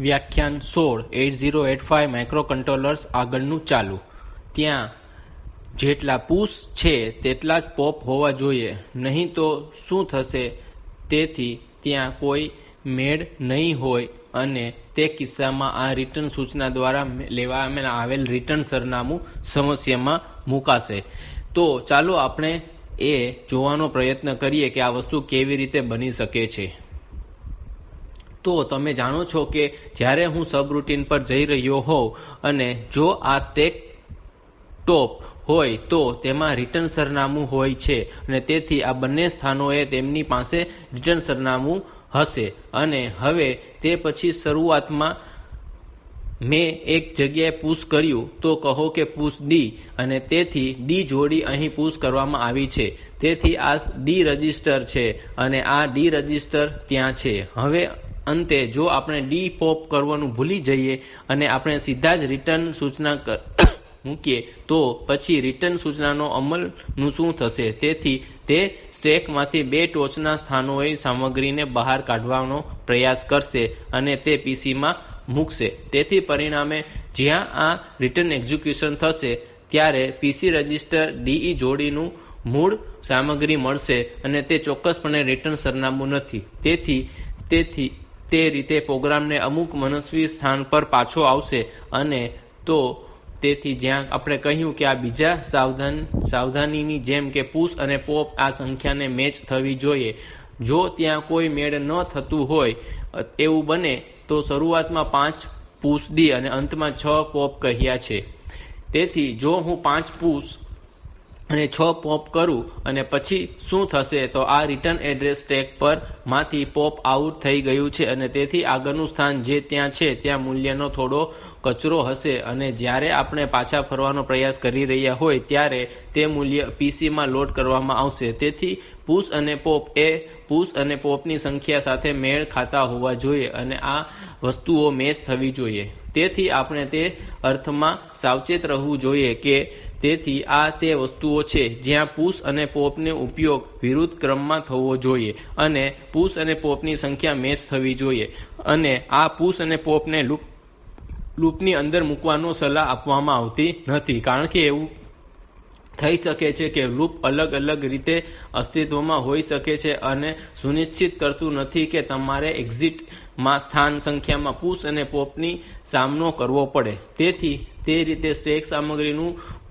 વ્યાખ્યાન 16 8085 માઇક્રોકન્ટ્રોલર્સ આગળનું ચાલુ. ત્યાં જેટલા પુશ છે તેટલા જ પોપ હોવા જોઈએ, નહીં તો શું થશે? તેથી ત્યાં કોઈ મેળ નહીં હોય અને તે કિસ્સામાં આ રિટર્ન સૂચના દ્વારા લેવામાં આવેલ રિટર્ન સરનામું સમસ્યામાં મુકાશે. તો ચાલો આપણે એ જોવાનો પ્રયત્ન કરીએ કે આ વસ્તુ કેવી રીતે બની શકે છે. તો તમે જાણો છો કે જ્યારે હું સબરૂટિન પર જઈ રહ્યો હોઉં અને જો આ સ્ટેક ટોપ હોય તો તેમાં રિટર્ન સરનામું હોય છે, અને તેથી આ બંને સ્થાનોએ તેમની પાસે રિટર્ન સરનામું હશે. અને હવે તે પછી શરૂઆતમાં મેં એક જગ્યાએ પુશ કર્યું, તો કહો કે પુશ D, અને તેથી D જોડી અહીં પુશ કરવામાં આવી છે. તેથી આ D રજિસ્ટર છે અને આ D રજિસ્ટર ત્યાં છે. હવે અંતે જો આપણે D પોપ કરવાનું ભૂલી જઈએ અને આપણે સીધા જ રિટર્ન સૂચના મૂકીએ તો પછી રિટર્ન સૂચનાના અમલનું શું થશે? તેથી તે સ્ટેક માંથી બે ટોચના સ્થાનોની સામગ્રીને બહાર કાઢવાનો પ્રયાસ કરશે અને તે PC માં મૂકશે. તેથી પરિણામે જ્યાં આ રિટર્ન એક્ઝિક્યુશન થશે ત્યારે PC રજિસ્ટર DE જોડીનું મૂળ સામગ્રી મળશે અને તે ચોક્કસપણે રિટર્ન સરનામું નથી. તેથી તે રીતે પ્રોગ્રામ અમુક મનસ્વી સ્થાન પર પાછો આવશે. અને તો તેથી જ્યાં આપણે કહ્યું કે આ બીજા સાવધાનીની જેમ કે પુશ અને પોપ આ સંખ્યાને મેચ થવી જોઈએ. જો ત્યાં કોઈ મેળ ન થતું હોય એવું બને તો શરૂઆતમાં 5 પુશ D અને અંતમાં 6 પોપ કહ્યા છે. તેથી જો હું 5 પુશ અને 6 પોપ કરું અને પછી શું થશે તો આ રિટર્ન એડ્રેસ સ્ટેક પર માંથી પોપ આઉટ થઈ ગયું છે અને તેથી આગળનું સ્થાન જે ત્યાં છે ત્યાં મૂલ્યનો થોડો કચરો હશે. અને જ્યારે આપણે પાછા ફરવાનો પ્રયાસ કરી રહ્યા હોય ત્યારે તે મૂલ્ય PC માં લોડ કરવામાં આવશે. તેથી પુશ અને પોપ એ પુશ અને પોપ ની સંખ્યા સાથે મેળ ખાતા હોવા જોઈએ અને આ વસ્તુઓ મેચ થવી જોઈએ. તેથી આપણે તે અર્થમાં સાવચેત રહેવું જોઈએ કે તેથી આ તે વસ્તુઓ છે જ્યાં પુશ અને પોપ નો ઉપયોગ વિરુદ્ધ ક્રમમાં થવો જોઈએ અને પુશ અને પોપ ની સંખ્યા મેચ થવી જોઈએ. અને આ પુશ અને પોપ ને લૂપ ની અંદર મૂકવાની સલાહ આપવામાં આવતી નથી, કારણ કે એવું થઈ શકે છે કે લૂપ અલગ રીતે અસ્તિત્વમાં હોઈ શકે છે અને સુનિશ્ચિત કરતું નથી કે તમારે એક્ઝિટ માં સ્થાન સંખ્યામાં પુશ અને પોપ નો સામનો કરવો પડે. તેથી તે રીતે સ્ટેક સામગ્રી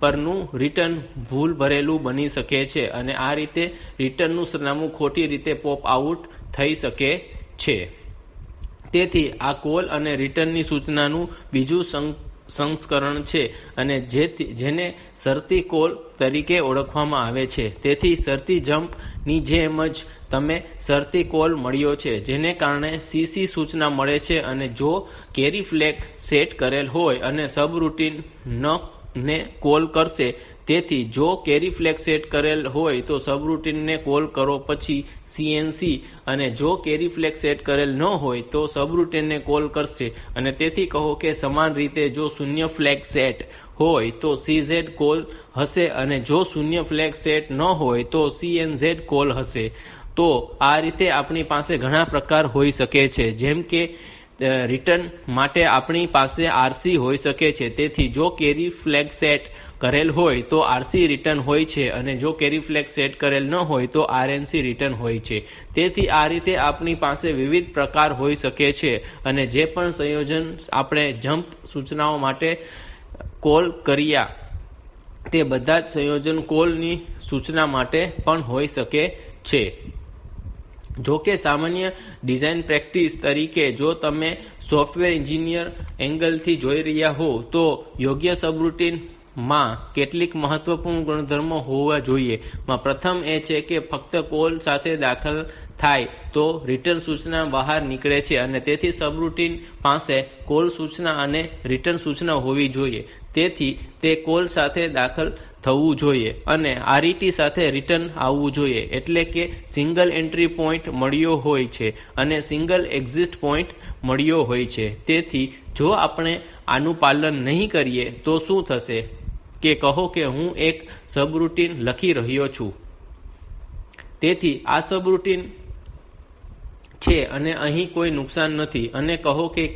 પરનું રિટર્ન ભૂલભરેલું બની શકે છે અને આ રીતે રિટર્ન સરનામું ખોટી રીતે પોપ આઉટ થઈ શકે છે. તેથી આ કોલ અને રિટર્ન ની સૂચનાનું બીજું સંસ્કરણ છે અને જેને શરતી કોલ તરીકે ઓળખવામાં આવે છે. તેથી શરતી જમ્પ ની જેમ જ તમને શરતી કોલ મળ્યો છે જેને કારણે CC સૂચના મળે છે અને જો કેરી ફ્લેગ સેટ કરેલ હોય અને સબરૂટિન ને કોલ કરશે. તેથી જો કેરી ફ્લેગ સેટ કરેલ હોય તો સબરૂટિન ને કોલ કરો પછી CNC, અને જો કેરી ફ્લેગ સેટ કરેલ ન હોય તો સબરૂટિન ને કોલ કરશે. અને તેથી કહો કે સમાન રીતે જો શૂન્ય ફ્લેગ સેટ હોય તો CZ કોલ હશે અને જો શૂન્ય ફ્લેગ સેટ ન હોય તો CNZ કોલ હશે. તો આ રીતે આપણી પાસે ઘણા પ્રકાર હોઈ શકે છે. જેમ કે રિટર્ન માટે આપણી પાસે RC હોઈ શકે છે. તેથી જો કેરી ફ્લેગ સેટ કરેલ હોય તો RC રિટર્ન હોય છે અને જો કેરી ફ્લેગ સેટ કરેલ ન હોય તો RNC રિટર્ન હોય છે. તેથી આ રીતે આપણી પાસે વિવિધ પ્રકાર હોઈ શકે છે અને જે પણ સંયોજન આપણે જમ્પ સૂચનાઓ માટે કૉલ કર્યા તે બધા જ સંયોજન કૉલ ની સૂચના માટે પણ હોઈ શકે છે. જો કે સામાન્ય ડિઝાઇન પ્રેક્ટિસ તરીકે જો તમે સોફ્ટવેર એન્જિનિયર એંગલ થી જોઈ રહ્યા હોવ તો યોગ્ય સબરૂટિન માં કેટલીક મહત્વપૂર્ણ ગુણધર્મો હોવા જોઈએ. પ્રથમ એ છે કે ફક્ત કૉલ સાથે દાખલ થાય તો રિટર્ન સૂચના બહાર નીકળે છે અને તેથી સબરૂટિન પાસે કૉલ સૂચના અને રિટર્ન સૂચના હોવી જોઈએ. તેથી તે કૉલ સાથે દાખલ થવું જોઈએ અને RET સાથે રિટર્ન આવવું જોઈએ, એટલે કે સિંગલ એન્ટ્રી પોઈન્ટ મળ્યો હોય છે અને સિંગલ એક્ઝિટ પોઈન્ટ મળ્યો હોય છે. તેથી જો આપણે આનું પાલન નહીં કરીએ તો શું થશે કે કહો કે હું એક સબરૂટિન લખી રહ્યો છું. તેથી આ સબરૂટિન છે અને અહીં કોઈ નુકસાન નથી અને કહો કે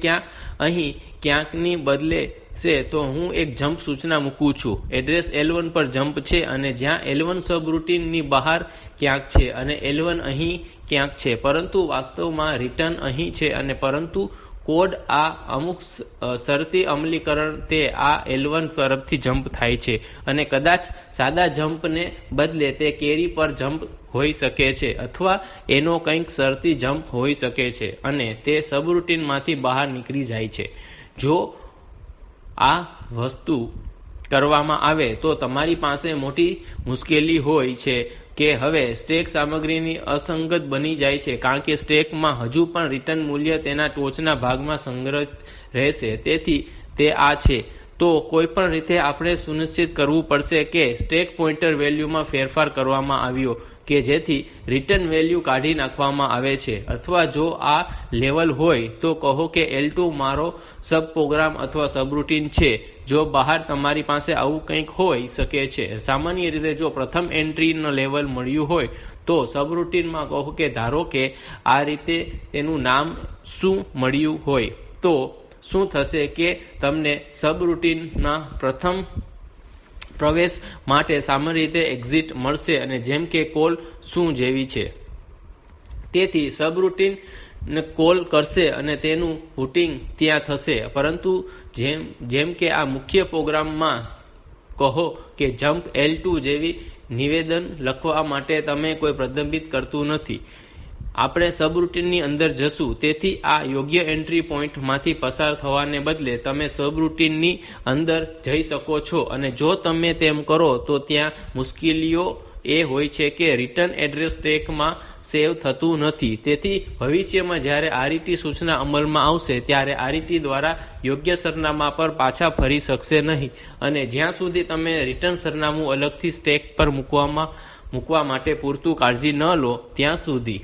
અહીં ક્યાંકની બદલે છે તો હું એક જમ્પ સૂચના મૂકું છું એડ્રેસ L1 પર જમ્પ છે અને જ્યાં L1 સબરૂટિન ની બહાર ક્યાંક છે અને L1 અહીં ક્યાંક છે પરંતુ વાસ્તવમાં રિટર્ન અહીં છે અને પરંતુ કોડ આ અમુક શરતી અમલીકરણ તે આ L1 તરફથી જમ્પ થાય છે અને કદાચ સાદા જમ્પ ને બદલે તે કેરી પર જમ્પ હોઈ શકે છે અથવા એનો કંઈક શરતી જમ્પ હોઈ શકે છે અને તે સબરૂટિન માંથી બહાર નીકળી જાય છે જો આ વસ્તુ કરવામાં આવે તો તમારી પાસે મોટી મુશ્કેલી હોય છે કે હવે સ્ટેક સામગ્રી અસંગત બની જાય છે કારણ કે સ્ટેક માં હજુ પણ રિટર્ન મૂલ્ય તેના ટોચના ભાગમાં સંગ્રહિત રહેશે તેથી તે આ છે તો કોઈપણ રીતે આપણે સુનિશ્ચિત કરવું પડશે કે સ્ટેક પોઇન્ટર વેલ્યુ માં ફેરફાર કરવામાં આવ્યો કે જેથી રિટર્ન વેલ્યુ કાઢી નાખવામાં આવે છે અથવા જો આ લેવલ હોય તો કહો કે L2 મારો સબ પ્રોગ્રામ અથવા સબરૂટિન છે જો બહાર તમારી પાસે આવું કંઈક હોઈ શકે છે સામાન્ય રીતે જો પ્રથમ એન્ટ્રી નું લેવલ મળ્યું હોય તો સબરૂટિન માં કહો કે ધારો કે આ રીતે તેનું નામ શું મળ્યું હોય તો શું થશે કે તમને સબરૂટિન ના પ્રથમ પ્રવેશ માટે સામાન્ય રીતે એક્ઝિટ મળશે જેમ કે કોલ શું જેવી છે તેથી સબરૂટિન ને કોલ કરશે અને તેનું ફૂટિંગ ત્યાં થશે પરંતુ જેમ કે આ મુખ્ય પ્રોગ્રામ માં કહો કે જમ્પ L2 જેવી નિવેદન લખવા માટે તમને કોઈ પ્રતિબંધિત કરતું નથી આપણે સબરૂટિન ની અંદર જઈશું તેથી આ યોગ્ય એન્ટ્રી પોઈન્ટ માંથી પસાર થવાને બદલે તમે સબરૂટિન ની અંદર જઈ શકો છો અને જો તમે તેમ કરો તો ત્યાં મુશ્કેલીઓ એ હોય છે કે રિટર્ન એડ્રેસ સ્ટેક માં સેવ થતું નથી તેથી ભવિષ્યમાં જ્યારે RET સૂચના અમલમાં આવશે ત્યારે RET દ્વારા યોગ્ય સરનામા પર પાછા ફરી શકશે નહીં અને જ્યાં સુધી તમે રિટર્ન સરનામું અલગથી સ્ટેક પર મૂકવા માટે પૂરતું કાળજી ન લો ત્યાં સુધી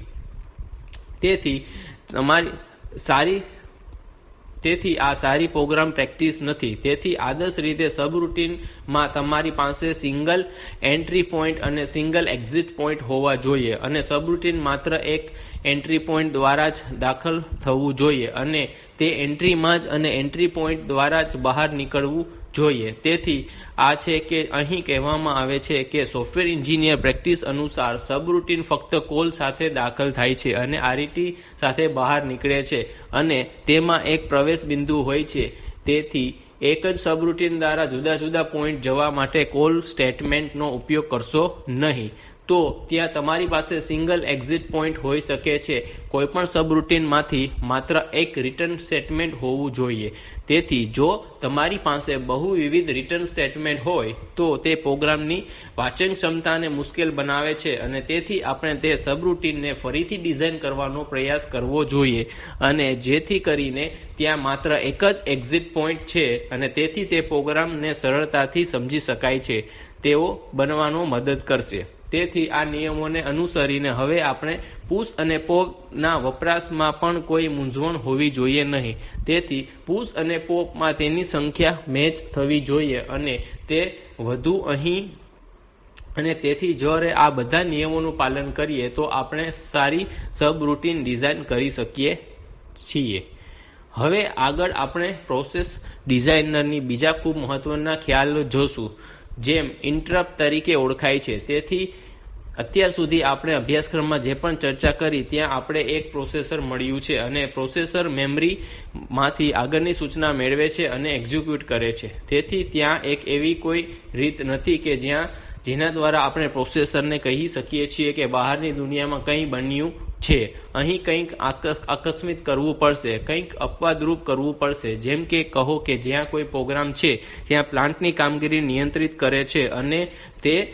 તેથી આ સારી પ્રોગ્રામ પ્રેક્ટિસ નથી તેથી આદર્શ રીતે સબરૂટિન માં તમારી પાસે સિંગલ એન્ટ્રી પોઈન્ટ અને સિંગલ એક્ઝિટ પોઈન્ટ હોવા જોઈએ અને સબરૂટિન માત્ર એક એન્ટ્રી પોઈન્ટ દ્વારા જ દાખલ થવું જોઈએ અને તે એન્ટ્રી માં જ અને એન્ટ્રી પોઈન્ટ દ્વારા જ બહાર નીકળવું જોઈએ તેથી આ છે કે અહીં કહેવામાં આવે છે કે સોફ્ટવેર એન્જિનિયર પ્રેક્ટિસ અનુસાર સબરૂટિન ફક્ત કોલ સાથે દાખલ થાય છે અને RET સાથે બહાર નીકળે છે અને તેમાં એક પ્રવેશ બિંદુ હોય છે તેથી એક જ સબરૂટિન દ્વારા જુદા જુદા પોઈન્ટ જવા માટે કોલ સ્ટેટમેન્ટ નો ઉપયોગ કરશો નહીં તો ત્યાં તમારી પાસે સિંગલ એક્ઝિટ પોઈન્ટ હોઈ શકે છે કોઈપણ સબરૂટિન માંથી માત્ર એક રિટર્ન સ્ટેટમેન્ટ હોવું જોઈએ તેથી જો તમારી પાસે બહુવિધ રિટર્ન સ્ટેટમેન્ટ હોય તો તે પ્રોગ્રામ ની વાંચન ક્ષમતાને મુશ્કેલ બનાવે છે અને તેથી આપણે તે સબરૂટિન ને ફરીથી ડિઝાઇન કરવાનો પ્રયાસ કરવો જોઈએ અને જેથી કરીને ત્યાં માત્ર એક જ એક્ઝિટ પોઈન્ટ છે અને તેથી તે પ્રોગ્રામ ને સરળતાથી સમજી શકાય છે તેવો બનવામાં મદદ કરશે તેથી આ નિયમોને અનુસરીને હવે આપણે પુશ અને પોપ ના વપરાશમાં પણ કોઈ મૂંઝવણ હોવી જોઈએ નહીં તેથી પુશ અને પોપ માં તેની સંખ્યા મેચ થવી જોઈએ અને તે વધુ અહીં અને તેથી જો આ બધા નિયમોનું પાલન કરીએ તો આપણે સારી સબરૂટિન ડિઝાઇન કરી શકીએ છીએ હવે આગળ આપણે પ્રોસેસ ડિઝાઇનર ની બીજા ખૂબ મહત્વના ખ્યાલો જોશું જેમ ઇન્ટરપ્ટ તરીકે ઓળખાય છે તેથી અત્યાર સુધી આપણે અભ્યાસક્રમમાં જે પણ ચર્ચા કરી ત્યાં આપણે એક પ્રોસેસર મળ્યું છે અને પ્રોસેસર મેમરી માંથી આગળની સૂચના મેળવે છે અને એક્ઝિક્યુટ કરે છે તેથી ત્યાં એક એવી કોઈ રીત નથી કે જેના દ્વારા આપણે પ્રોસેસર ને કહી શકીએ કે બહારની દુનિયામાં કંઈ બન્યું છે અહીં કંઈક આકસ્મિક કરવું પડશે કંઈક અપવાદરૂપ કરવું પડશે જેમ કે કહો કે જ્યાં કોઈ પ્રોગ્રામ છે ત્યાં પ્લાન્ટ ની કામગીરી નિયંત્રિત કરે છે અને તે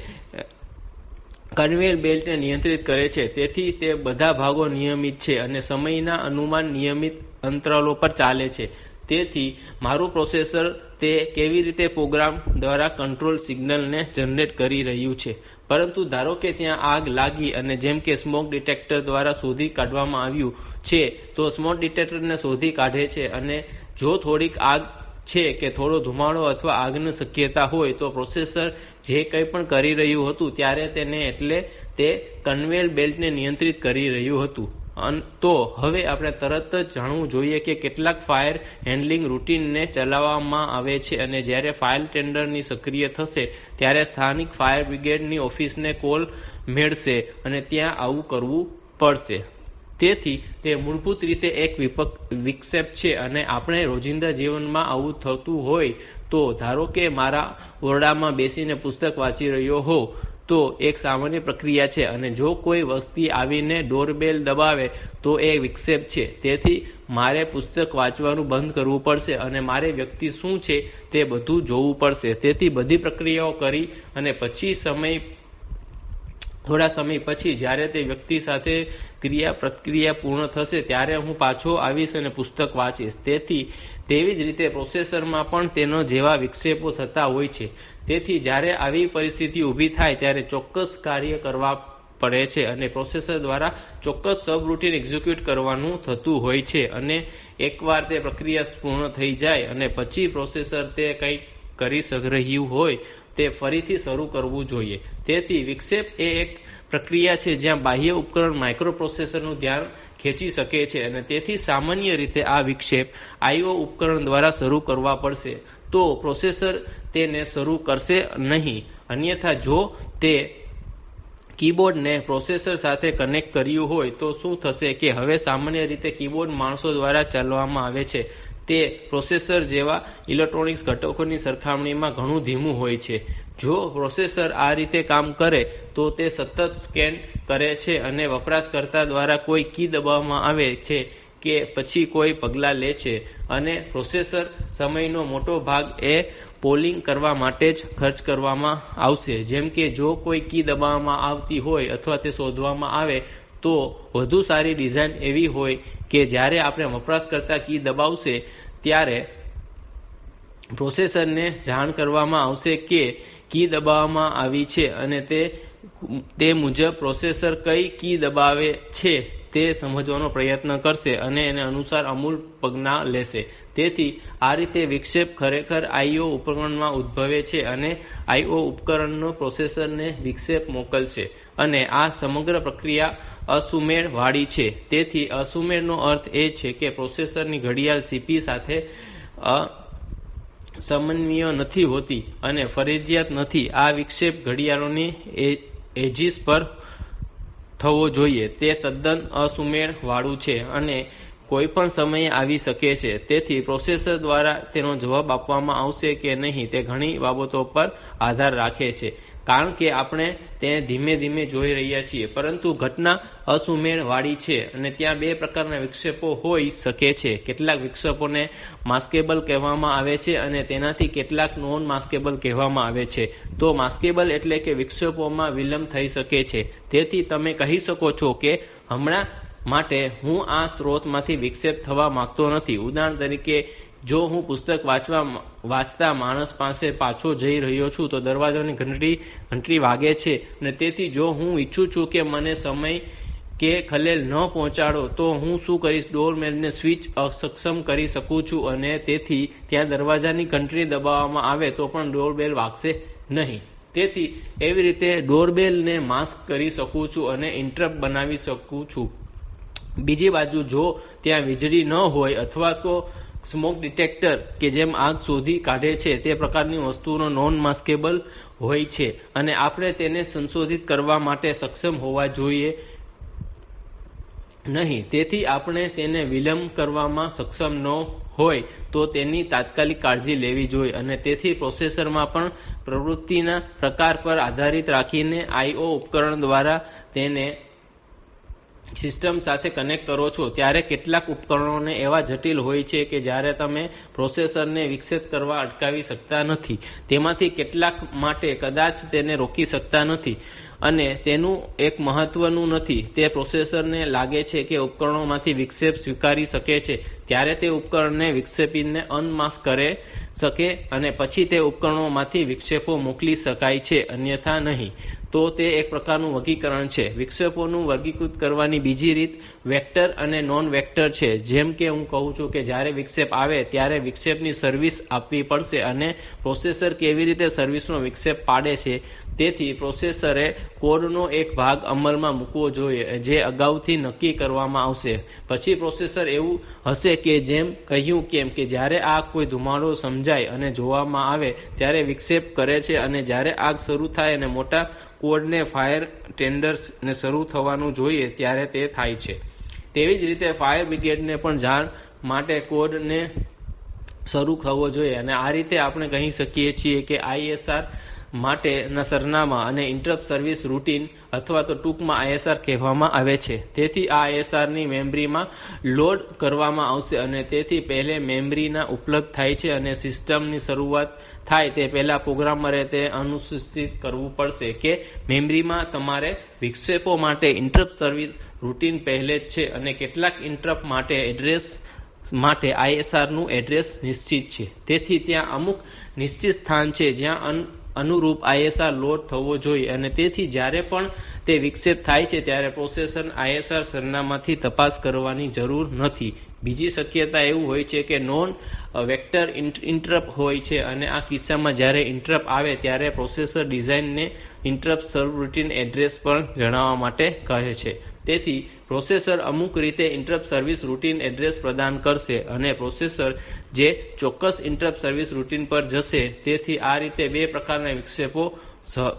કન્વેયર બેલ્ટ ને નિયંત્રિત કરે છે તેથી તે બધા ભાગો નિયમિત છે અને સમયના અનુમાન નિયમિત અંતરાલો પર ચાલે છે તેથી મારું પ્રોસેસર તે કેવી રીતે પ્રોગ્રામ દ્વારા કંટ્રોલ સિગ્નલ ને જનરેટ કરી રહ્યું છે પરંતુ ધારો કે ત્યાં આગ લાગી અને જેમ કે સ્મોક ડિટેક્ટર દ્વારા શોધી કાઢવામાં આવ્યું છે તો સ્મોક ડિટેક્ટર ને શોધી કાઢે છે અને જો થોડીક આગ છે કે થોડો ધુમાડો અથવા આગની શક્યતા હોય તો પ્રોસેસર જે કંઈ પણ કરી રહ્યું હતું ત્યારે એટલે તે કન્વેયર બેલ્ટ ને નિયંત્રિત કરી રહ્યું હતું તો હવે આપણે તરત જ જાણવું જોઈએ કે કેટલાક ફાયર હેન્ડલિંગ રૂટીન ને ચલાવવામાં આવે છે અને જ્યારે ફાયર ટેન્ડર સક્રિય થશે ત્યારે સ્થાનિક ફાયર બ્રિગેડ ની ઓફિસને કોલ મળશે અને ત્યાં આવું કરવું પડશે. તેથી તે મૂળભૂત રીતે એક વિક્ષેપ છે અને આપણે રોજિંદા જીવનમાં આવું થતું હોય તો ધારો કે મારા ઓરડામાં બેસીને પુસ્તક વાંચી રહ્યો હોવ તો એક સામાન્ય પ્રક્રિયા છે અને જો કોઈ વ્યક્તિ આવીને ડોરબેલ દબાવે તો એ વિક્ષેપ છે. તેથી મારે પુસ્તક વાંચવાનું બંધ કરવું પડશે અને મારે વ્યક્તિ શું છે તે બધું જોવું પડશે. તેથી બધી પ્રક્રિયાઓ કરી અને પછી થોડા સમય પછી જ્યારે તે વ્યક્તિ સાથે પ્રક્રિયા પૂર્ણ થશે ત્યારે હું પાછો આવીશ અને પુસ્તક વાંચીશ. તેવી જ રીતે પ્રોસેસર માં પણ તેના જેવા વિક્ષેપો થતા હોય છે. તેથી જ્યારે આવી પરિસ્થિતિ ઊભી થાય ત્યારે ચોક્કસ કાર્ય કરવા પડે છે અને પ્રોસેસર દ્વારા ચોક્કસ સબરૂટિન એક્ઝિક્યુટ કરવાનું થતું હોય છે અને એકવાર તે પ્રક્રિયા પૂર્ણ થઈ જાય અને પછી પ્રોસેસર તે કંઈક કરી રહ્યું હોય તે ફરીથી શરૂ કરવું જોઈએ. તેથી વિક્ષેપ એ એક પ્રક્રિયા છે જ્યાં બાહ્ય ઉપકરણ માઇક્રોપ્રોસેસર નું ધ્યાન ખેંચી શકે છે અને તેથી સામાન્ય રીતે આ વિક્ષેપ IO ઉપકરણ દ્વારા શરૂ કરવા પડશે તો પ્રોસેસર તેને શરૂ કરશે નહીં. અન્યથા જો તે કીબોર્ડ ને પ્રોસેસર સાથે કનેક્ટ કર્યું હોય તો શું થશે કે હવે સામાન્ય રીતે કીબોર્ડ માણસો દ્વારા ચલાવવામાં આવે છે તે પ્રોસેસર જેવા ઇલેક્ટ્રોનિક ઘટકોની સરખામણીમાં ઘણું ધીમું હોય છે. જો પ્રોસેસર આ રીતે કામ કરે તો તે સતત સ્કેન કરે છે અને વપરાશકર્તા દ્વારા કોઈ કી દબાવવામાં આવે છે કે પછી કોઈ પગલાં લે છે અને પ્રોસેસર સમયનો મોટો ભાગ એ પોલિંગ કરવા માટે જ ખર્ચ કરવામાં આવશે. જેમ કે જો કોઈ કી દબાવવામાં આવતી હોય અથવા તે શોધવામાં આવે તો વધુ સારી ડિઝાઇન એવી હોય કે જ્યારે આપણે વપરાશકર્તા કી દબાવશે ત્યારે પ્રોસેસર ને જાણ કરવામાં આવશે કે કી દબાવવામાં આવી છે અને તે મુજબ પ્રોસેસર કઈ કી દબાવે છે તે સમજવાનો પ્રયત્ન કરશે અને અનુસાર અમુલ પગલાં લેશે. તેથી આ રીતે વિક્ષેપ ખરેખર IO ઉપકરણમાં ઉદ્ભવે છે અને IO ઉપકરણ પ્રોસેસર ને વિક્ષેપ મોકલશે અને આ સમગ્ર પ્રક્રિયા અસુમેળ વાળી છે. તેથી અસુમેળ નો અર્થ એ છે કે પ્રોસેસર ની ઘડિયાળ CP સાથે સમન્વય નથી હોતી અને ફરજિયાત નથી આ વિક્ષેપ ઘડિયાળની એજીસ પર થવો જોઈએ. તે તદ્દન અસુમેળ વાળું છે અને કોઈપણ સમયે આવી શકે છે. તેથી પ્રોસેસર દ્વારા તેનો જવાબ આપવામાં આવશે કે નહીં તે ઘણી બાબતો પર આધાર રાખે છે કારણ કે આપણે તેને ધીમે ધીમે જોઈ રહ્યા છીએ. પરંતુ ઘટના અસુમેળ વાળી છે અને ત્યાં બે પ્રકારના વિક્ષેપો હોઈ શકે છે. કેટલાક વિક્ષેપોને માસ્કેબલ કહેવામાં આવે છે અને તેમાંથી કેટલાક નોન માસ્કેબલ કહેવામાં આવે છે. તો માસ્કેબલ એટલે કે વિક્ષેપોમાં વિલંબ થઈ શકે છે. તેથી તમે કહી શકો છો કે હમણાં માટે હું આ સ્ત્રોતમાંથી વિક્ષેપ થવા માંગતો નથી. ઉદાહરણ તરીકે જો હું પુસ્તક વાંચતા માણસ પાસે પાછો જઈ રહ્યો છું તો દરવાજાની ઘંટડી વાગે છે અને તેથી જો હું ઈચ્છું છું કે મને સમય કે ખલેલ ન પહોંચાડો તો હું શું કરીશ ડોરબેલ ને સ્વિચ અસક્ષમ કરી શકું છું અને તેથી ત્યાં દરવાજાની ઘંટડી દબાવવામાં આવે તો પણ ડોરબેલ વાગશે નહીં. તેથી એવી રીતે ડોરબેલ ને માસ્ક કરી શકું છું અને ઇન્ટરપ્ટ બનાવી શકું છું. બીજી બાજુ જો ત્યાં વીજળી ન હોય અથવા તો સ્મોક ડિટેક્ટર કે જેમ આગ શોધી કાઢે છે તે પ્રકારની વસ્તુઓ નોન માસ્કેબલ હોય છે અને આપણે તેને સંશોધિત કરવા માટે સક્ષમ હોવા જોઈએ નહીં. તેથી આપણે તેને વિલંબ કરવામાં સક્ષમ ન હોય તો તેની તાત્કાલિક કાળજી લેવી જોઈએ અને તેથી પ્રોસેસર માં પણ પ્રવૃત્તિના પ્રકાર પર આધાર રાખીને IO ઉપકરણ દ્વારા તેને સિસ્ટમ સાથે કનેક્ટ કરો છો ત્યારે કેટલાક ઉપકરણો એવા જટિલ હોય છે કે જ્યારે તમે પ્રોસેસર ને વિક્ષેપ કરતા અટકાવી શકતા નથી. તેમાંથી કેટલાક માટે કદાચ તેને રોકી શકતા નથી અને તેનું એક મહત્વનું નથી. તે પ્રોસેસર ને લાગે છે કે ઉપકરણોમાંથી વિક્ષેપ સ્વીકારી શકે છે ત્યારે તે ઉપકરણને વિક્ષેપીને અનમાસ્ક કરી શકે અને પછી તે ઉપકરણોમાંથી વિક્ષેપો મોકલી શકાય છે અન્યથા નહીં. તો તે એક પ્રકારનું વર્ગીકરણ છે. વિક્ષેપોનું વર્ગીકૃત કરવાની બીજી રીત વેક્ટર અને નોન વેક્ટર છે. જેમ કે હું કહું છું કે જ્યારે વિક્ષેપ આવે ત્યારે વિક્ષેપની સર્વિસ આપવી પડશે અને પ્રોસેસર કેવી રીતે સર્વિસનો વિક્ષેપ પાડે છે તેથી પ્રોસેસરે કોડનો એક ભાગ અમલમાં મૂકવો જોઈએ જે અગાઉથી નક્કી કરવામાં આવશે. પછી પ્રોસેસર એવું હશે કે જેમ કહ્યું તેમ કે જ્યારે કોઈ ધુમાડો સમજાય અને જોવામાં આવે ત્યારે વિક્ષેપ કરે છે અને જ્યારે આગ શરૂ થાય અને મોટા કોડ ને ફાયર ટેન્ડર ને શરૂ થવાનું જોઈએ ત્યારે તે થાય છે. તેવી જ રીતે ફાયર બ્રિગેડને પણ જાણ માટે કોડ ને શરૂ થવો જોઈએ. અને આ રીતે આપણે કહી શકીએ છીએ કે ISR માટેના સરનામાં અને ઇન્ટરપ્ટ સર્વિસ રૂટિન અથવા ટૂંકમાં ISR કહેવામાં આવે છે. તેથી આ ISR ની મેમરી માં લોડ કરવામાં આવશે અને તેથી પહેલા મેમરી માં ઉપલબ્ધ થાય છે અને સિસ્ટમ ની શરૂઆત થાય તે પહેલાં પ્રોગ્રામરે તે સુનિશ્ચિત કરવું પડશે કે મેમરી માં તમામ વિક્ષેપો માટે ઇન્ટરપ્ટ સર્વિસ રૂટિન પહેલેથી જ છે અને કેટલાક ઇન્ટરપ્ટ માટે એડ્રેસ માટે ISR નું એડ્રેસ નિશ્ચિત છે. તેથી ત્યાં અમુક નિશ્ચિત સ્થાન છે જ્યાં અનુરૂપ ISR લોડ થવો જોઈએ અને તેથી જ્યારે પણ તે વિક્ષેપ થાય છે ત્યારે પ્રોસેસરે ISR સરનામાંથી તપાસ કરવાની જરૂર નથી. બીજી શક્યતા એવી હોય છે કે નોન વેક્ટર ઇન્ટરપ્ટ હોય છે અને આ કિસ્સામાં જ્યારે ઇન્ટરપ્ટ આવે ત્યારે પ્રોસેસર ડિઝાઇનર ને ઇન્ટરપ્ટ સર્વરૂટિન એડ્રેસ પણ જણાવવા માટે કહે છે. તેથી પ્રોસેસર અમુક રીતે ઇન્ટરપ્ટ સર્વિસ રૂટિન એડ્રેસ પ્રદાન કરશે અને પ્રોસેસર જે ચોક્કસ ઇન્ટરપ્ટ સર્વિસ રૂટિન પર જશે. તેથી આ રીતે બે પ્રકારના વિક્ષેપો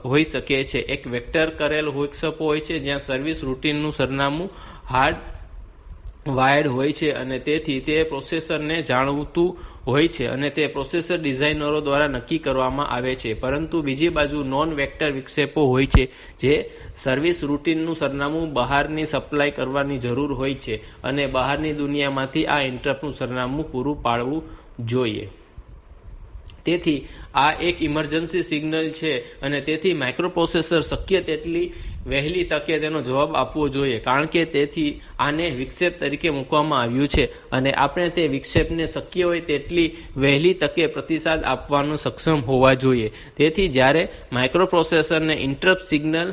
હોઈ શકે છે. એક વેક્ટર કરેલ વિક્ષેપો હોય છે જ્યાં સર્વિસ રૂટિન નું સરનામું હાર્ડ વાયર્ડ હોય છે અને તેથી તે પ્રોસેસર ને જાણીતું હોય છે અને તે પ્રોસેસર ડિઝાઇનરો દ્વારા નક્કી કરવામાં આવે છે. પરંતુ બીજી બાજુ નોન વેક્ટર વિક્ષેપો હોય છે જે સર્વિસ રૂટિન નું સરનામું બહારથી સપ્લાય કરવાની જરૂર હોય છે અને બહારની દુનિયામાંથી આ ઇન્ટરપ્ટ નું સરનામું પૂરું પાડવું જોઈએ. તેથી આ એક ઇમરજન્સી સિગ્નલ છે અને તેથી માઇક્રોપ્રોસેસર શક્ય તેટલી વહેલી તકે તેનો જવાબ આપવો જોઈએ કારણ કે તેથી આને વિક્ષેપ તરીકે મૂકવામાં આવ્યું છે અને આપણે તે વિક્ષેપને શક્ય હોય તેટલી વહેલી તકે પ્રતિસાદ આપવામાં સક્ષમ હોવા જોઈએ. તેથી જ્યારે માઇક્રોપ્રોસેસર ને ઇન્ટરપ્ટ સિગ્નલ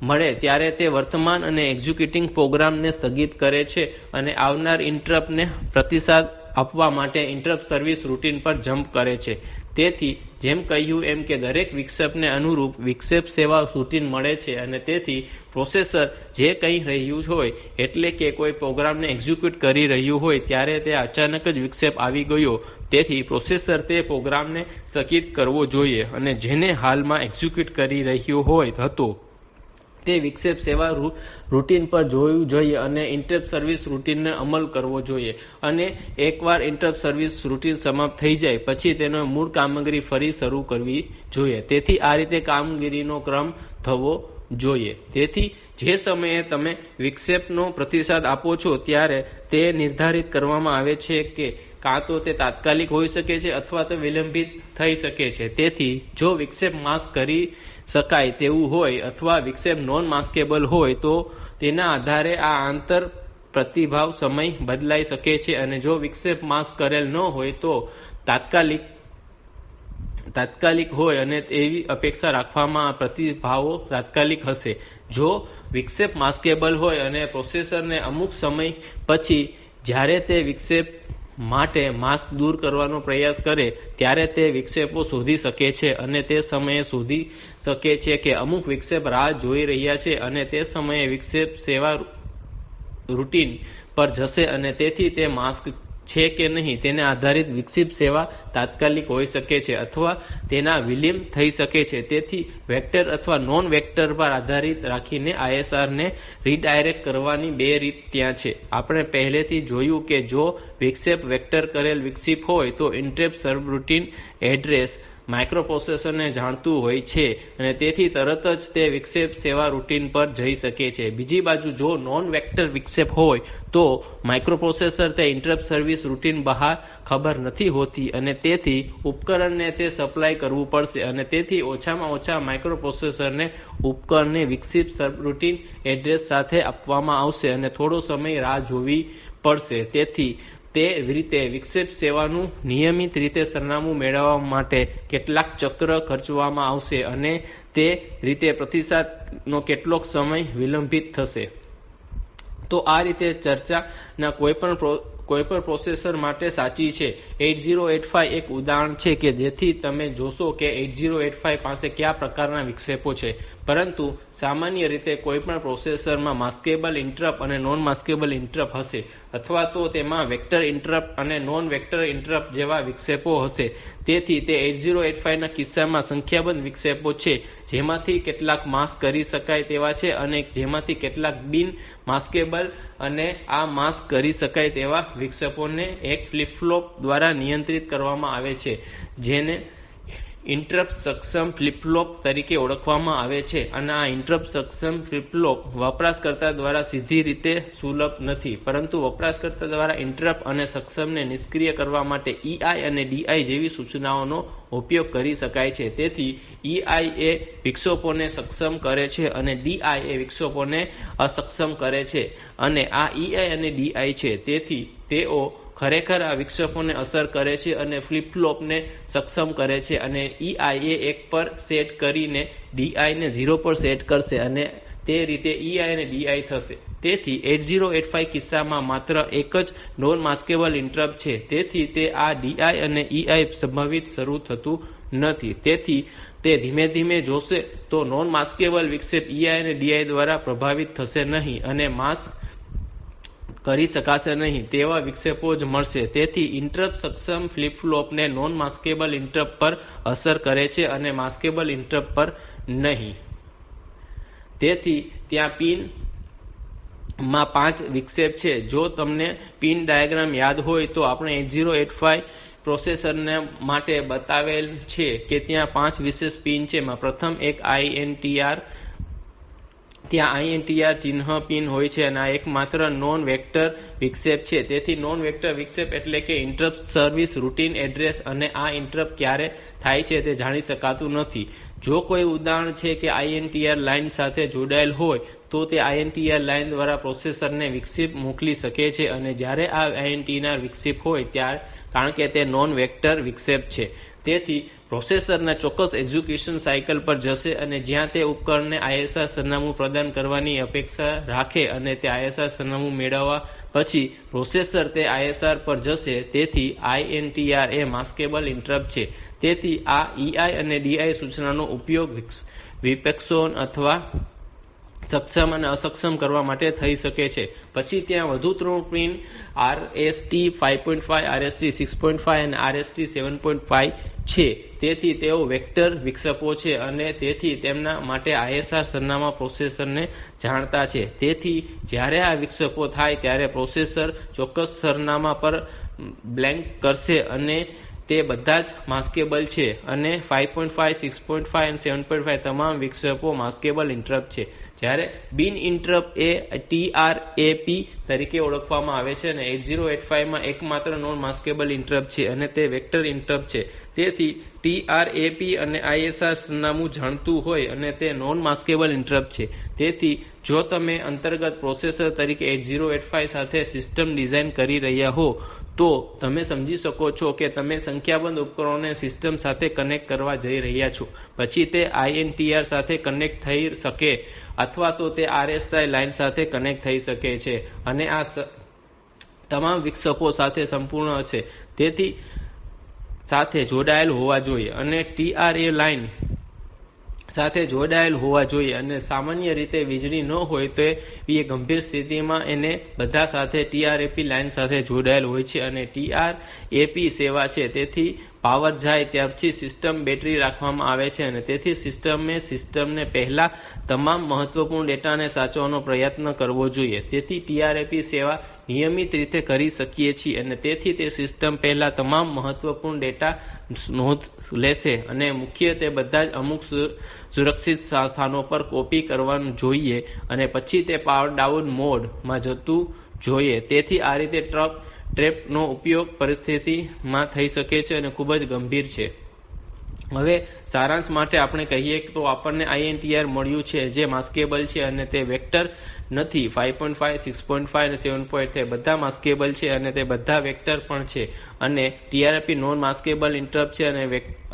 મળે ત્યારે તે વર્તમાન અને એક્ઝિક્યુટિંગ પ્રોગ્રામ ને સ્થગિત કરે છે અને આવનાર ઇન્ટરપ્ટ ને પ્રતિસાદ આપવા માટે ઇન્ટરપ્ટ સર્વિસ રૂટિન પર જમ્પ કરે છે. તેથી જેમ કહ્યું એમ કે દરેક વિક્ષેપને અનુરૂપ વિક્ષેપ સેવા રૂટિન મળે છે અને તેથી પ્રોસેસર જે કહી રહ્યું હોય એટલે કે કોઈ પ્રોગ્રામ ને એક્ઝિક્યુટ કરી રહ્યું હોય ત્યારે તે અચાનક જ વિક્ષેપ આવી ગયો. તેથી પ્રોસેસર તે પ્રોગ્રામ ને સ્થગિત કરવો જોઈએ અને જેને હાલમાં એક્ઝિક્યુટ કરી રહ્યો હતો તે વિક્ષેપ સેવા રૂટિન પર જવું જોઈએ અને ઇન્ટરપ્ટ સર્વિસ રૂટિન નો અમલ કરવો જોઈએ. અને એકવાર ઇન્ટરપ્ટ સર્વિસ રૂટિન સમાપ્ત થઈ જાય પછી તેની મૂળ કામગીરી ફરી શરૂ કરવી જોઈએ. તેથી આ રીતે કામગીરીનો ક્રમ થવો જોઈએ. તેથી જે સમયે તમે વિક્ષેપનો પ્રતિસાદ આપો છો ત્યારે તે નિર્ધારિત કરવામાં આવે છે કે કાં તો તે તાત્કાલિક હોઈ શકે છે અથવા તો વિલંબિત થઈ શકે છે. તેથી જો વિક્ષેપ માસ્ક કરી શકાય તેવું હોય અથવા વિક્ષેપ નોન માસ્કેબલ હોય તો તેના આધારે આ આંતર પ્રતિભાવ સમય બદલાઈ શકે છે અને જો વિક્ષેપ માસ્ક કરેલ ન હોય તો તાત્કાલિક હોય અને એવી અપેક્ષા રાખવામાં પ્રતિભાવો તાત્કાલિક હશે. જો વિક્ષેપ માસ્કેબલ હોય અને પ્રોસેસર ને અમુક સમય પછી જ્યારે તે વિક્ષેપ માટે માસ્ક દૂર કરવાનો પ્રયાસ કરે ત્યારે તે વિક્ષેપો શોધી શકે છે અને તે સમયે શોધી શકે છે કે અમુક વિક્ષેપ રાહ જોઈ રહ્યા છે અને તે સમયે વિક્ષેપ સેવા રૂટિન પર જશે અને તેથી તે માસ્ક છે કે નહીં તેના આધારે વિક્ષેપ સેવા તાત્કાલિક હોઈ શકે છે અથવા તેમાં વિલંબ થઈ શકે છે. તેથી વેક્ટર અથવા નોન વેક્ટર પર આધાર રાખીને ISR ને રીડાયરેક્ટ કરવાની બે રીત ત્યાં છે. આપણે પહેલેથી જોયું છે કે જો વિક્ષેપ વેક્ટર કરેલ વિક્ષેપ હોય તો ઇન્ટરપ્ટ સર્વરૂટિન એડ્રેસ માઇક્રોપ્રોસેસર ને જાણીતું હોય છે અને તેથી તરત જ તે વિક્ષેપ સેવા રૂટિન પર જઈ શકે છે. બીજી બાજુ જો નોન વેક્ટર વિક્ષેપ હોય તો માઇક્રોપ્રોસેસર તે ઇન્ટરપ્ટ સર્વિસ રૂટિન બહાર ખબર નથી હોતી અને તેથી ઉપકરણને તે સપ્લાય કરવું પડશે અને તેથી ઓછામાં ઓછા માઇક્રોપ્રોસેસર ને ઉપકરણને વિક્ષેપ સર્વરૂટિન એડ્રેસ સાથે આપવામાં આવશે અને થોડો સમય રાહ જોવી પડશે. તેથી તે રીતે વિક્ષેપ સેવાનું નિયમિત રીતે સરનામું મેળવવા માટે કેટલાક ચક્ર ખર્ચવામાં આવશે અને તે રીતે પ્રતિસાદનો કેટલોક સમય વિલંબિત થશે. તો આ રીતે ચર્ચાના કોઈપણ પ્રોસેસર માટે સાચી છે 8085 એક ઉદાહરણ છે કે જેથી તમે જોશો કે 8085 પાસે કયા પ્રકારના વિક્ષેપો છે પરંતુ સામાન્ય રીતે કોઈપણ પ્રોસેસર માં માસ્કેબલ ઇન્ટરપ્ટ અને નોન માસ્કેબલ ઇન્ટરપ્ટ હશે અથવા તો તેમાં વેક્ટર ઇન્ટરપ્ટ અને નોન વેક્ટર ઇન્ટરપ્ટ જેવા વિક્ષેપો હશે. તેથી તે 8085 ના કિસ્સામાં સંખ્યાબંધ વિક્ષેપો છે જેમાંથી કેટલાક માસ્ક કરી શકાય તેવા છે અને જેમાંથી કેટલાક બિન માસ્કેબલ અને આ માસ્ક કરી શકાય તેવા વિક્ષેપોને એક ફ્લિપ ફ્લોપ દ્વારા નિયંત્રિત કરવામાં આવે છે જેને ઇન્ટરપ્ટ સક્ષમ ફ્લિપ ફ્લોપ તરીકે ઓળખવામાં આવે છે. અને આ ઇન્ટરપ્ટ સક્ષમ ફ્લિપ ફ્લોપ વપરાશકર્તા દ્વારા સીધી રીતે સુલભ નથી પરંતુ વપરાશકર્તા દ્વારા ઇન્ટરપ્ટ અને સક્ષમને નિષ્ક્રિય કરવા માટે EI અને DI જેવી સૂચનાઓનો ઉપયોગ કરી શકાય છે. તેથી EI એ વિક્ષેપોને સક્ષમ કરે છે અને DI એ વિક્ષેપોને અક્ષમ કરે છે અને આ EI અને DI છે. તેથી તેઓ ખરેખર આ વિક્ષેપોને અસર કરે છે અને ફ્લિપ ફ્લોપ ને સક્ષમ કરે છે અને EI એ 1 પર સેટ કરીને DI ને 0 પર સેટ કરશે અને તે રીતે EI અને DI થશે. તેથી 8085 કિસ્સામાં માત્ર એક જ નોન માસ્કેબલ ઇન્ટરપ્ટ છે. તેથી તે આ DI અને EI સંભવિત શરૂ થતું નથી. તેથી તે ધીમે ધીમે જોશે તો નોન માસ્કેબલ વિક્ષેપ EI અને DI દ્વારા પ્રભાવિત થશે નહીં અને માસ્ક કરી શકાશે નહીં તેવા વિક્ષેપો જ મળશે. તેથી ઇન્ટરપ્ટ સક્ષમ ફ્લિપ ફ્લોપ ને નોન માસ્કેબલ ઇન્ટરપ્ટ પર અસર કરે છે અને માસ્કેબલ ઇન્ટરપ્ટ પર નહીં. તેથી ત્યાં પિન માં 5 વિક્ષેપ છે. જો તમને પિન ડાયાગ્રામ યાદ હોય તો આપણે 8085 પ્રોસેસર માટે બતાવેલ છે કે ત્યાં 5 વિશેષ પિન છે. પ્રથમ એક INTR ત્યાં INTR ચિહ્ન પિન હોય છે અને આ એકમાત્ર નોન વેક્ટર વિક્ષેપ છે. તેથી નોન વેક્ટર વિક્ષેપ એટલે કે ઇન્ટરપ્ટ સર્વિસ રૂટીન એડ્રેસ અને આ ઇન્ટરપ્ટ ક્યારે થાય છે તે જાણી શકાતું નથી. જો કોઈ ઉદાહરણ છે કે INTR લાઇન સાથે જોડાયેલ હોય તો તે INTR લાઇન દ્વારા પ્રોસેસર ને વિક્ષેપ મોકલી શકે છે અને જ્યારે આ INTR વિક્ષેપ હોય કારણ કે તે નોન વેક્ટર વિક્ષેપ છે તેથી પ્રોસેસર ચોક્કસ એક્ઝિક્યુશન સાયકલ પર જશે અને જ્યાં તે ઉપકરણને ISR સરનામું પ્રદાન કરવાની અપેક્ષા રાખે અને તે ISR સરનામું મેળવ્યા પછી પ્રોસેસર તે ISR પર જશે. તેથી INTR એ માસ્કેબલ ઇન્ટરપ્ટ છે. તેથી આ EI અને DI સૂચનાનો ઉપયોગ વિક્ષેપો અથવા સક્ષમ અને અક્ષમ કરવા માટે થઈ શકે છે. પછી ત્યાં વધુ 3 પિન RST 5.5 RST 6.5 અને RST 7.5 છે. તેથી તેઓ વેક્ટર વિક્ષેપો છે અને તેથી તેમના માટે ISR સરનામાં પ્રોસેસર ને જાણતા છે. તેથી જ્યારે આ વિક્ષેપો થાય ત્યારે પ્રોસેસર ચોક્કસ સરનામાં પર બ્લેન્ક કરશે અને તે બધા જ માસ્કેબલ છે અને 5.5 6.5 અને 7.5 તમામ વિક્ષેપો માસ્કેબલ ઇન્ટરપ્ટ છે. જ્યારે બિન ઇન્ટરપ્ટ એ TRAP તરીકે ઓળખવામાં આવે છે અને 8085 માં એકમાત્ર નોન માસ્કેબલ ઇન્ટરપ્ટ છે અને તે વેક્ટર ઇન્ટરપ્ટ છે. તેથી TRAP અને ISR સરનામું જાણતું હોય અને તે નોન માસ્કેબલ ઇન્ટરપ્ટ છે. તેથી જો તમે અંતર્ગત પ્રોસેસર તરીકે 8085 સાથે સિસ્ટમ ડિઝાઇન કરી રહ્યા હોવ તો તમે સમજી શકો છો કે તમે સંખ્યાબંધ ઉપકરણોને સિસ્ટમ સાથે કનેક્ટ કરવા જઈ રહ્યા છો. પછી તે INTR સાથે કનેક્ટ થઈ શકે અથવા તો તે RST લાઇન સાથે કનેક્ટ થઈ શકે છે અને આ તમામ વિક્ષેપો સાથે સંપૂર્ણ હશે તેની સાથે જોડાયેલ હોવા જોઈએ અને TRA લાઇન સાથે જોડાયેલ હોવા જોઈએ અને સામાન્ય રીતે વીજળી ન હોય તેવી ગંભીર સ્થિતિમાં તે બધા સાથે TRAP લાઇન સાથે જોડાયેલ હોય છે અને TRAP સેવા છે. તેથી પાવર જાય ત્યારથી સિસ્ટમ બેટરી રાખવામાં આવે છે અને તેથી સિસ્ટમે પહેલા તમામ મહત્વપૂર્ણ ડેટાને સાચવવાનો પ્રયત્ન કરવો જોઈએ. તેથી TRAP સેવા નિયમિત રીતે કરી શકાય છે અને તેથી તે સિસ્ટમ પહેલા તમામ મહત્વપૂર્ણ ડેટા નોંધ લેશે અને મુખ્યત્વે બધા અમુક સુરક્ષિત સ્થાનો પર કોપી કરવાનું જોઈએ અને પછી તે પાવર ડાઉન મોડ માં જવું જોઈએ. તેથી આ રીતે ટ્રેપ નો ઉપયોગ પરિસ્થિતિમાં થઈ શકે છે અને ખૂબ જ ગંભીર છે. હવે સારાંશ માટે આપણે કહીએ તો આપણને INTR મળ્યું છે જે માસ્કેબલ છે અને તે વેક્ટર નથી. 5.5 6.5 અને 7.5 તે બધા માસ્કેબલ છે અને તે બધા વેક્ટર પણ છે અને TRAP નોન માસ્કેબલ ઇન્ટરપ્ટ છે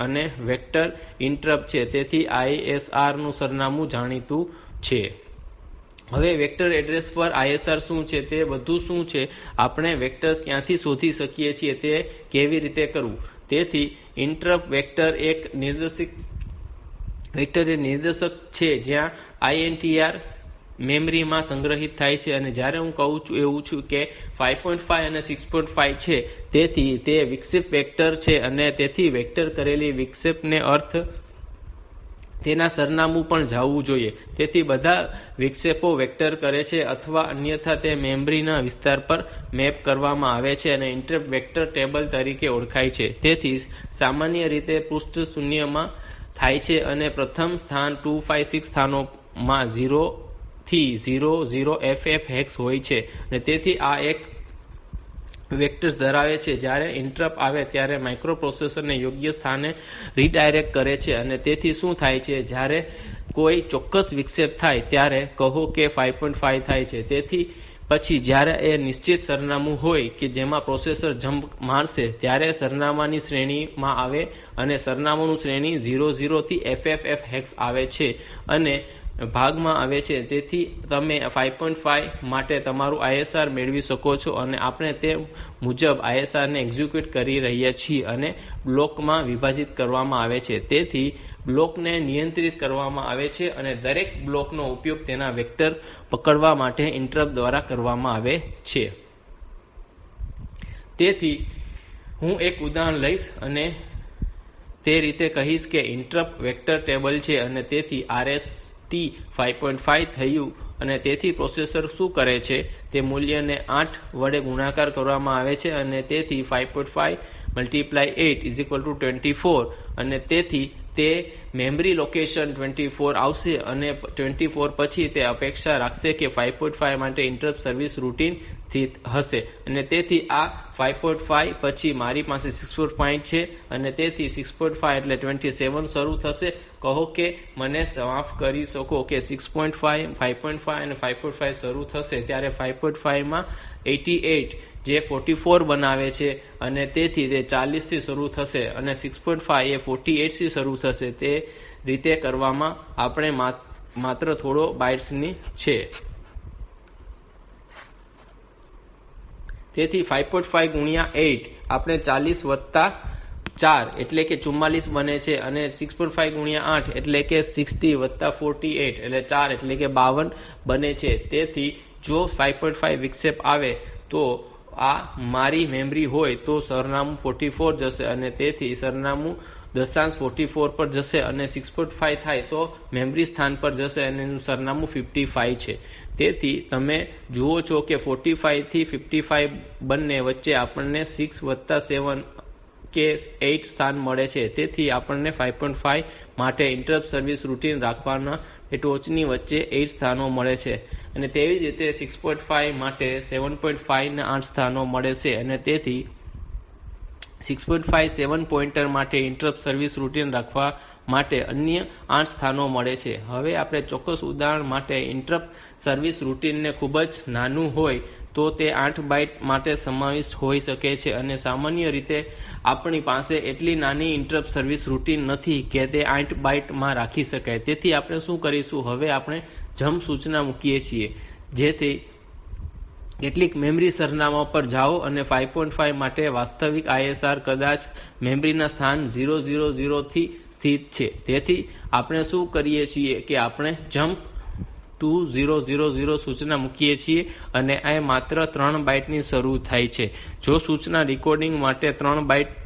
અને વેક્ટર ઇન્ટરપ્ટ છે. તેથી ISR નું સરનામું જાણીતું છે. હવે વેક્ટર એડ્રેસ પર ISR શું છે તે બધું શું છે આપણે વેક્ટર્સ ક્યાંથી શોધી શકીએ છીએ તે કેવી રીતે કરવું. તેથી ઇન્ટરપ્ટ વેક્ટર એક નિર્દેશક છે જ્યાં INTR મેમરી માં સંગ્રહિત થાય છે અને જ્યારે હું કહું છું કે 5.5 અને 6.5 છે તેથી તે વિક્ષેપ વેક્ટર છે અને તેથી વેક્ટર કરેલી વિક્ષેપનો અર્થ તેના સરનામું પર જવું જોઈએ. તેથી બધા વિક્ષેપો વેક્ટર કરે છે અથવા અન્યથા તે મેમરી ના વિસ્તાર પર મેપ કરવામાં આવે છે અને ઇન્ટરપ્ટ વેક્ટર ટેબલ તરીકે ઓળખાય છે. તેથી સામાન્ય રીતે પૃષ્ઠ શૂન્યમાં થાય છે અને પ્રથમ સ્થાન 256 સ્થાનોમાં 0 થી 00FF હેક્સ હોય છે. તેથી આ એક વેક્ટર્સ ધરાવે છે અને જ્યારે ઇન્ટરપ્ટ આવે ત્યારે માઇક્રોપ્રોસેસર ને યોગ્ય સ્થાને રીડાયરેક્ટ કરે છે. અને તેથી શું થાય છે જ્યારે કોઈ ચોક્કસ વિક્ષેપ થાય ત્યારે કહો કે 5.5 થાય છે તેથી પછી જ્યારે એ નિશ્ચિત સરનામું હોય કે જેમાં પ્રોસેસર જમ્પ મારશે ત્યારે સરનામાની શ્રેણીમાં આવે અને સરનામાંની શ્રેણી 00 થી FFF હેક્સ આવે છે અને ભાગમાં આવે છે. તેથી તમે 5.5 માટે તમારું ISR મેળવી શકો છો અને આપણે તે મુજબ ISR ને એક્ઝિક્યુટ કરી રહ્યા છીએ અને બ્લોક માં વિભાજિત કરવામાં આવે છે. તેથી બ્લોક ને નિયંત્રિત કરવામાં આવે છે અને દરેક બ્લોક નો ઉપયોગ તેના વેક્ટર પકડવા માટે ઇન્ટરપ્ટ દ્વારા કરવામાં આવે છે. તેથી હું એક ઉદાહરણ લઈશ અને તે રીતે કહીશ કે ઇન્ટરપ્ટ વેક્ટર ટેબલ છે અને તેથી RST 5.5 થયું અને તેથી પ્રોસેસર શું કરે છે તે મૂલ્યને 8 વડે ગુણાકાર કરવામાં આવે છે અને તેથી 5.5 × 8 24 અને તેથી તે મેમરી લોકેશન 24 આવશે અને 24 પછી તે અપેક્ષા રાખશે કે 5.5 માટે ઇન્ટરપ્ટ સર્વિસ રૂટિન સ્થિત હશે. અને તેથી આ 5.5 પછી મારી પાસે 6.5 છે અને તેથી 6.5 એટલે 27 શરૂ થશે. કહો કે મને માફ કરો કે 6.5 5.5 અને 5.5 શરૂ થશે ત્યારે 5.5 માં 88 જે 44 બનાવે છે અને તેથી તે 40 થી શરૂ થશે અને 6.5 એ 48 થી શરૂ થશે. તે રીતે કરવામાં આપણે માત્ર થોડા બાઇટ્સ ની છે. તેથી 5.5 ગુણ્યાં 8 આપણે 40 વત્તા 4 એટલે કે 44 બને છે અને 6.5 ગુણ્યાં 8 એટલે કે 60 વત્તા 48 એટલે 4 એટલે કે 52 બને છે. તેથી જો 5.5 વિક્ષેપ આવે તો આ મારી મેમરી હોય તો સરનામું 44 જશે અને તેથી સરનામું દશાંશ 44 પર જશે અને 6.5 થાય તો મેમરી સ્થાન પર જશે અને સરનામું 55 છે. તેથી તમે જુઓ છો કે 45 થી 55 બંને વચ્ચે આપણને 6 વત્તા 7 કે 8 સ્થાન મળે છે. તેથી આપણને 5.5 માટે ઇન્ટરપ્ટ સર્વિસ રૂટિન રાખવાના ટોચની વચ્ચે 8 સ્થાનો મળે છે અને તેવી જ રીતે 6.5 માટે 7.5 ને 8 સ્થાનો મળે છે અને તેથી 6.5 7 પોઇન્ટર માટે ઇન્ટરપ્ટ સર્વિસ રૂટિન રાખવા માટે અન્ય 8 સ્થાનો મળે છે. હવે આપણે ચોક્કસ ઉદાહરણ માટે ઇન્ટરપ્ટ સર્વિસ રૂટિન ને ખૂબ જ નાનું હોય તો તે 8 બાઇટ માટે સમાવિષ્ટ હોઈ શકે છે અને સામાન્ય રીતે આપણી પાસે એટલી નાની ઇન્ટરપ્ટ સર્વિસ રૂટિન નથી કે તે 8 બાઇટ માં રાખી શકાય. તેથી આપણે શું કરીશું હવે આપણે જમ્પ સૂચના મૂકીએ છીએ જેથી કેટલીક મેમરી સરનામા પર જાઓ અને 5.5 માટે વાસ્તવિક ISR કદાચ મેમરી સ્થાન 000 થી સ્થિત છે. તેથી આપણે શું કરીએ છીએ કે આપણે જમ્પ 2000 સૂચના મૂકીએ છીએ અને આ માત્ર 3 બાઇટ્સ થી શરૂ થાય છે. જો સૂચના ડીકોડિંગ માટે 3 બાઇટ્સ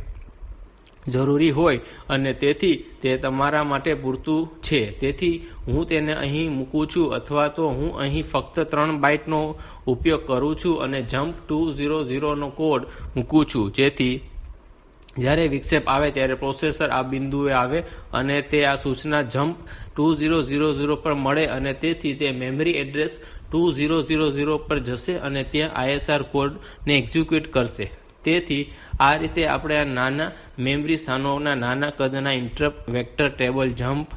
જરૂરી હોય અને તેથી તે તમારા માટે પૂરતું છે તેથી હું તેને અહીં મૂકું છું અથવા તો હું અહીં ફક્ત 3 બાઇટ્સ નો ઉપયોગ કરું છું અને જમ્પ 200 નો કોડ મૂકું છું જેથી જ્યારે વિક્ષેપ આવે ત્યારે પ્રોસેસર આ બિંદુએ આવે અને તે આ સૂચના જમ્પ 2000 પર મળે અને તેથી તે મેમરી એડ્રેસ 2000 પર જશે અને ત્યાં ISR કોડ ને એક્ઝિક્યુટ કરશે. તેથી આ રીતે આપણે આ નાના મેમરી સ્થાનોના નાના કદના ઇન્ટરપ્ટ વેક્ટર ટેબલ જમ્પ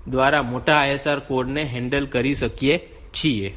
દ્વારા મોટા ISR કોડ ને હેન્ડલ કરી શકીએ છીએ.